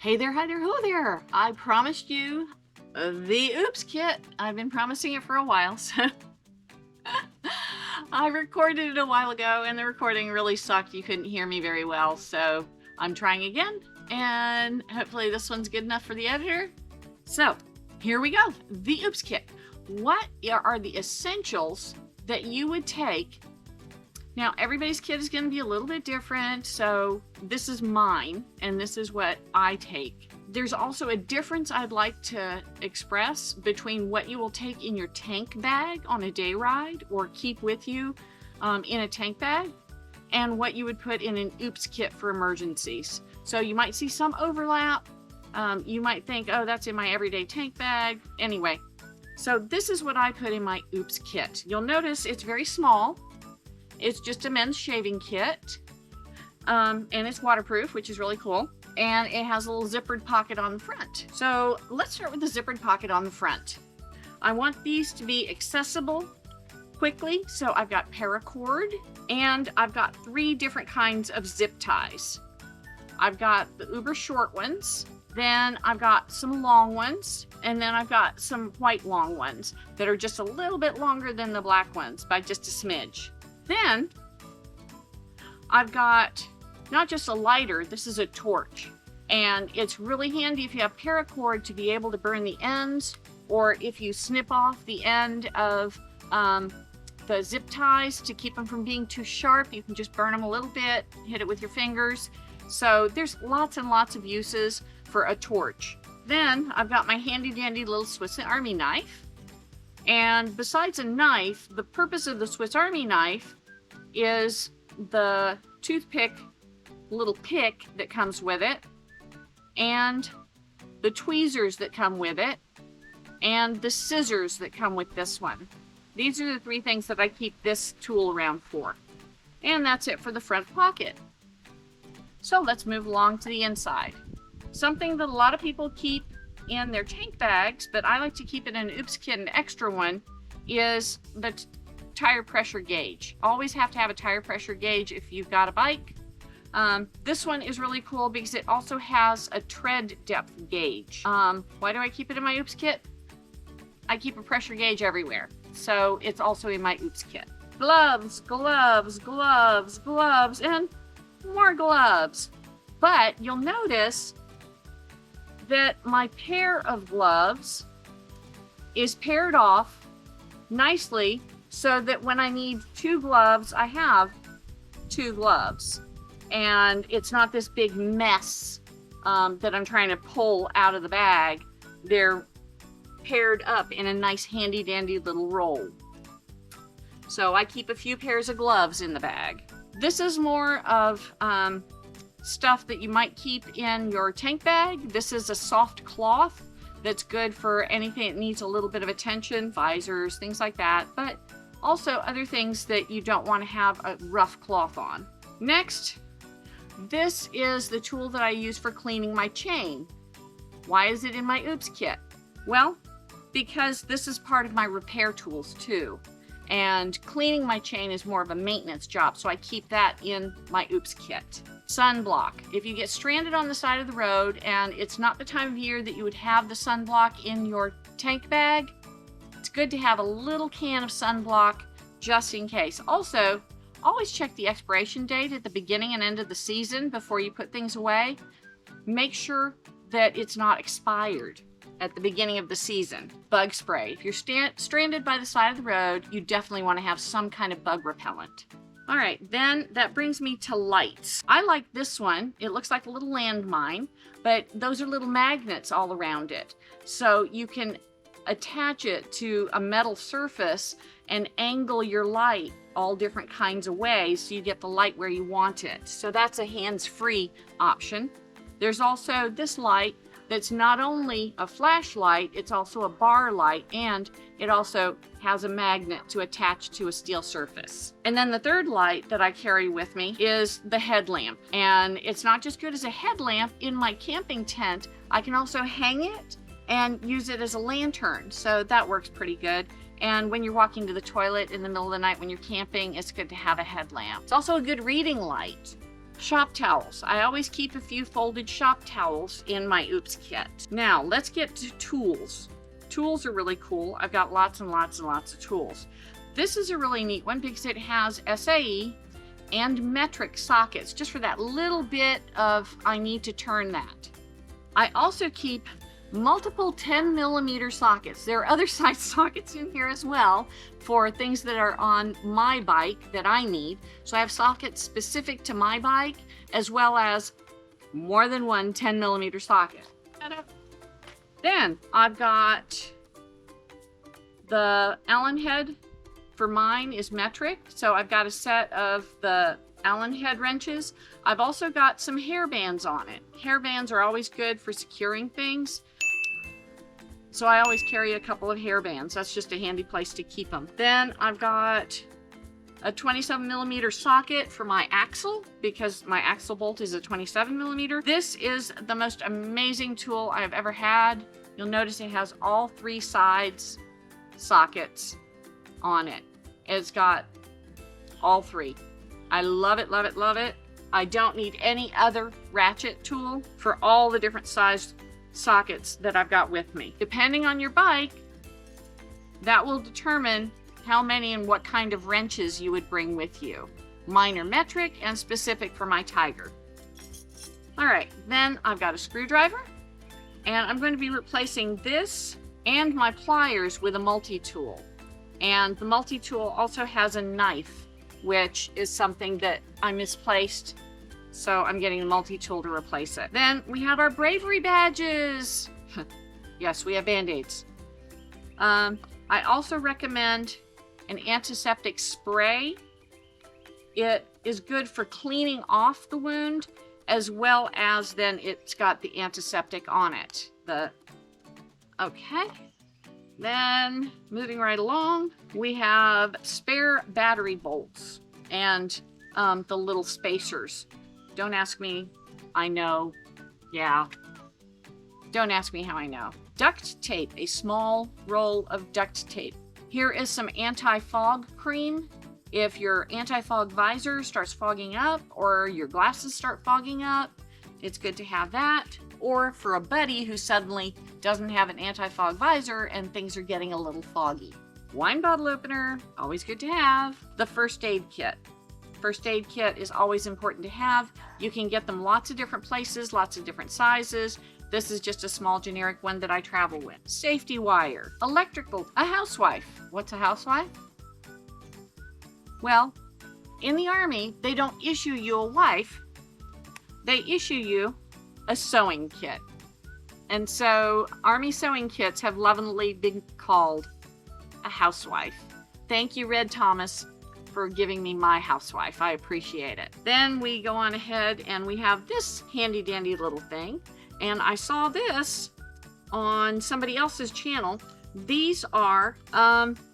Hey there, hi there, ho there. I promised you the Oops Kit. I've been promising it for a while, so I recorded it a while ago and the recording really sucked. You couldn't hear me very well, so I'm trying again, and hopefully this one's good enough for the editor. So here we go, the Oops Kit. What are the essentials that you would take? Now, everybody's kit is going to be a little bit different, so this is mine, and this is what I take. There's also a difference I'd like to express between what you will take in your tank bag on a day ride or keep with you in a tank bag, and what you would put in an Oops Kit for emergencies. So you might see some overlap. You might think, oh, that's in my everyday tank bag. Anyway, so this is what I put in my Oops Kit. You'll notice it's very small. It's just a men's shaving kit, and it's waterproof, which is really cool. And it has a little zippered pocket on the front. So let's start with the zippered pocket on the front. I want these to be accessible quickly. So I've got paracord, and I've got 3 different kinds of zip ties. I've got the uber short ones, then I've got some long ones, and then I've got some white long ones that are just a little bit longer than the black ones by just a smidge. Then I've got not just a lighter, this is a torch, and it's really handy if you have paracord to be able to burn the ends, or if you snip off the end of the zip ties to keep them from being too sharp, you can just burn them a little bit, hit it with your fingers. So there's lots and lots of uses for a torch. Then I've got my handy dandy little Swiss Army knife. And besides a knife, the purpose of the Swiss Army knife is the toothpick, little pick that comes with it, and the tweezers that come with it, and the scissors that come with this one. These are the 3 things that I keep this tool around for. And that's it for the front pocket. So let's move along to the inside. Something that a lot of people keep in their tank bags, but I like to keep it in an Oops Kit, an extra one, is the tire pressure gauge. Always have to have a tire pressure gauge if you've got a bike. This one is really cool because it also has a tread depth gauge. Why do I keep it in my Oops Kit? I keep a pressure gauge everywhere, so it's also in my Oops Kit. Gloves, gloves, gloves, gloves, and more gloves. But you'll notice that my pair of gloves is paired off nicely so that when I need 2 gloves, I have 2 gloves. And it's not this big mess that I'm trying to pull out of the bag. They're paired up in a nice handy dandy little roll. So I keep a few pairs of gloves in the bag. This is more of stuff that you might keep in your tank bag. This is a soft cloth that's good for anything that needs a little bit of attention, visors, things like that, but also other things that you don't want to have a rough cloth on. Next, this is the tool that I use for cleaning my chain. Why is it in my Oops Kit? Well, because this is part of my repair tools too. And cleaning my chain is more of a maintenance job, so I keep that in my Oops Kit. Sunblock. If you get stranded on the side of the road and it's not the time of year that you would have the sunblock in your tank bag, it's good to have a little can of sunblock just in case. Also, always check the expiration date at the beginning and end of the season before you put things away. Make sure that it's not expired at the beginning of the season. Bug spray. If you're stranded by the side of the road, you definitely want to have some kind of bug repellent. All right, then that brings me to lights. I like this one. It looks like a little landmine, but those are little magnets all around it. So you can attach it to a metal surface and angle your light all different kinds of ways so you get the light where you want it. So that's a hands-free option. There's also this light that's not only a flashlight, it's also a bar light, and it also has a magnet to attach to a steel surface. And then the third light that I carry with me is the headlamp. And it's not just good as a headlamp in my camping tent, I can also hang it and use it as a lantern. So that works pretty good. And when you're walking to the toilet in the middle of the night when you're camping, it's good to have a headlamp. It's also a good reading light. Shop towels. I always keep a few folded shop towels in my Oops kit. Now, let's get to tools. Tools are really cool. I've got lots and lots and lots of tools. This is a really neat one because it has SAE and metric sockets, just for that little bit of I need to turn that. I also keep multiple 10mm sockets. There are other size sockets in here as well for things that are on my bike that I need. So I have sockets specific to my bike, as well as more than one 10mm socket. Then I've got the Allen head. For mine is metric, so I've got a set of the Allen head wrenches. I've also got some hair bands on it. Hair bands are always good for securing things, so I always carry a couple of hair bands. That's just a handy place to keep them. Then I've got a 27mm socket for my axle, because my axle bolt is a 27mm. This is the most amazing tool I've ever had. You'll notice it has all 3 sides sockets on it. It's got all 3. I love it, love it, love it. I don't need any other ratchet tool for all the different sized sockets that I've got with me. Depending on your bike, that will determine how many and what kind of wrenches you would bring with you. Mine are metric and specific for my Tiger. All right, then I've got a screwdriver, and I'm going to be replacing this and my pliers with a multi-tool. And the multi-tool also has a knife, which is something that I misplaced, so I'm getting a multi-tool to replace it. Then we have our bravery badges. Yes, we have Band-Aids. I also recommend an antiseptic spray. It is good for cleaning off the wound, as well as then it's got the antiseptic on it. Okay. Then, moving right along, we have spare battery bolts and the little spacers. Don't ask me, I know. Yeah. Don't ask me how I know. Duct tape, a small roll of duct tape. Here is some anti-fog cream. If your anti-fog visor starts fogging up or your glasses start fogging up, it's good to have that. Or for a buddy who suddenly doesn't have an anti-fog visor and things are getting a little foggy. Wine bottle opener, always good to have. The first aid kit. First aid kit is always important to have. You can get them lots of different places, lots of different sizes. This is just a small generic one that I travel with. Safety wire, electrical, a housewife. What's a housewife? Well, in the Army, they don't issue you a wife. They issue you a sewing kit. And so Army sewing kits have lovingly been called a housewife. Thank you, Red Thomas, for giving me my housewife. I appreciate it. Then we go on ahead and we have this handy dandy little thing. And I saw this on somebody else's channel. These are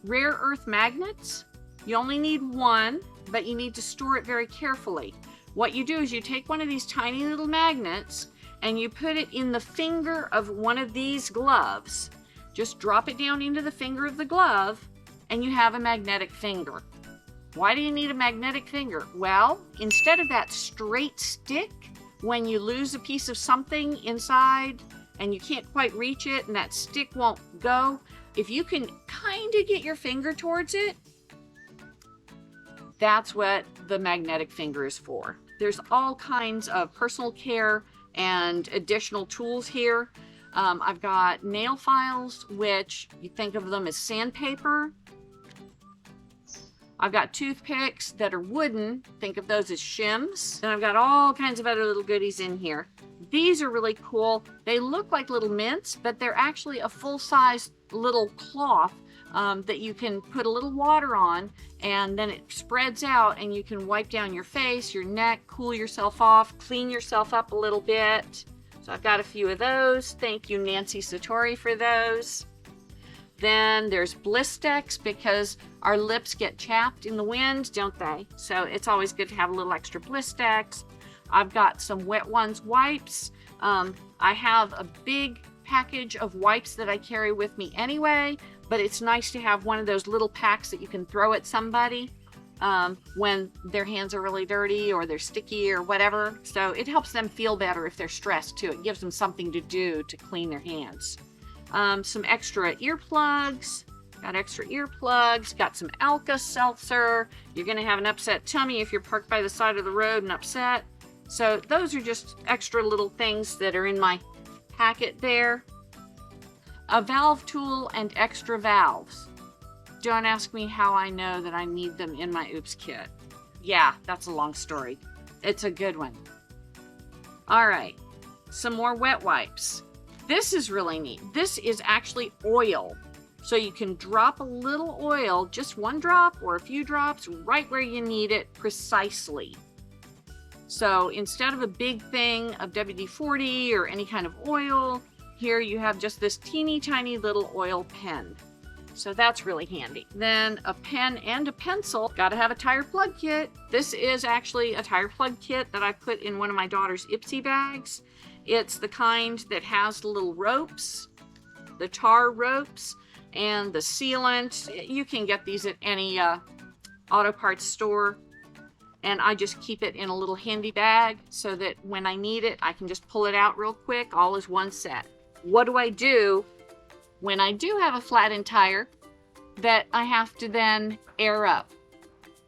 rare earth magnets. You only need one, but you need to store it very carefully. What you do is you take one of these tiny little magnets and you put it in the finger of one of these gloves. Just drop it down into the finger of the glove and you have a magnetic finger. Why do you need a magnetic finger? Well, instead of that straight stick, when you lose a piece of something inside and you can't quite reach it and that stick won't go, if you can kind of get your finger towards it, that's what the magnetic finger is for. There's all kinds of personal care and additional tools here. I've got nail files, which you think of them as sandpaper. I've got toothpicks that are wooden. Think of those as shims. And I've got all kinds of other little goodies in here. These are really cool. They look like little mints, but they're actually a full-size little cloth that you can put a little water on, and then it spreads out and you can wipe down your face, your neck, cool yourself off, clean yourself up a little bit. So I've got a few of those. Thank you, Nancy Satori, for those. Then there's Blistex, because our lips get chapped in the wind, don't they? So it's always good to have a little extra Blistex. I've got some Wet Ones wipes. I have a big package of wipes that I carry with me anyway, but it's nice to have one of those little packs that you can throw at somebody. when their hands are really dirty or they're sticky or whatever. So it helps them feel better if they're stressed too. It gives them something to do to clean their hands. Some extra earplugs. Got extra earplugs. Got some Alka-Seltzer. You're going to have an upset tummy if you're parked by the side of the road and upset. So those are just extra little things that are in my packet there. A valve tool and extra valves. Don't ask me how I know that I need them in my Oops kit. Yeah, that's a long story. It's a good one. All right, some more wet wipes. This is really neat. This is actually oil. So you can drop a little oil, just one drop or a few drops, right where you need it precisely. So instead of a big thing of WD-40 or any kind of oil, here you have just this teeny tiny little oil pen. So that's really handy. Then a pen and a pencil. Gotta have a tire plug kit. This is actually a tire plug kit that I put in one of my daughter's Ipsy bags. It's the kind that has the little ropes, the tar ropes, and the sealant. You can get these at any auto parts store. And I just keep it in a little handy bag so that when I need it, I can just pull it out real quick, all as one set. What do I do when I do have a flattened tire that I have to then air up?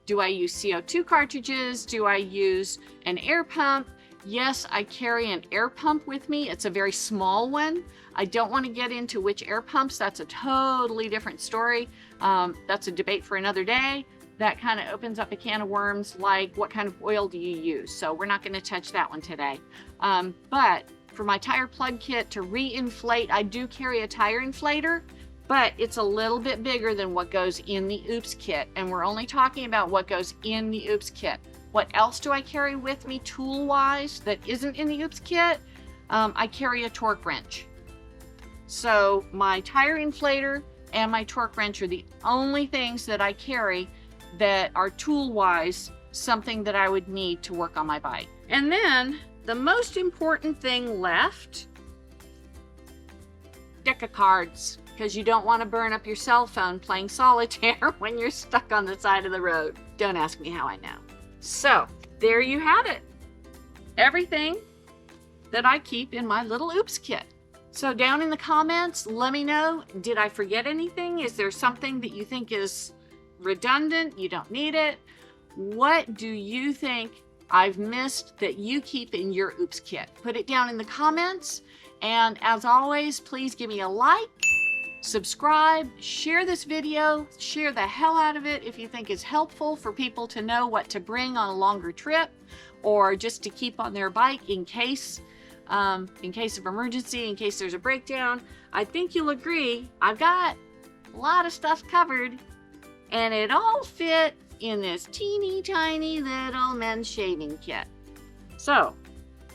Do I use CO2 cartridges? Do I use an air pump? Yes, I carry an air pump with me. It's a very small one. I don't want to get into which air pumps. That's a totally different story. That's a debate for another day. That kind of opens up a can of worms, like what kind of oil do you use? So we're not going to touch that one today. But for my tire plug kit to re-inflate, I do carry a tire inflator, but it's a little bit bigger than what goes in the Oops kit. And we're only talking about what goes in the Oops kit. What else do I carry with me tool-wise that isn't in the Oops kit? I carry a torque wrench. So my tire inflator and my torque wrench are the only things that I carry that are tool-wise something that I would need to work on my bike. And then the most important thing left, deck of cards, because you don't want to burn up your cell phone playing solitaire when you're stuck on the side of the road. Don't ask me how I know. So there you have it. Everything that I keep in my little Oops kit. So down in the comments, let me know, did I forget anything? Is there something that you think is redundant? You don't need it? What do you think I've missed that you keep in your Oops kit? Put it down in the comments. And as always, please give me a like, subscribe, share this video, share the hell out of it if you think it's helpful for people to know what to bring on a longer trip or just to keep on their bike in case of emergency, in case there's a breakdown. I think you'll agree I've got a lot of stuff covered and it all fit in this teeny tiny little men's shaving kit. So,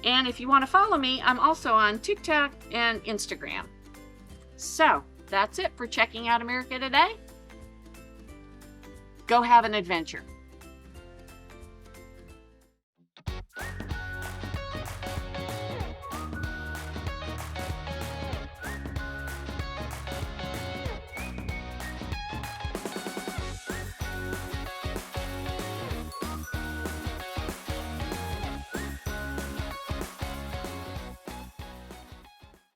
and if you want to follow me, I'm also on TikTok and Instagram. So, that's it for Checking Out America today. Go have an adventure.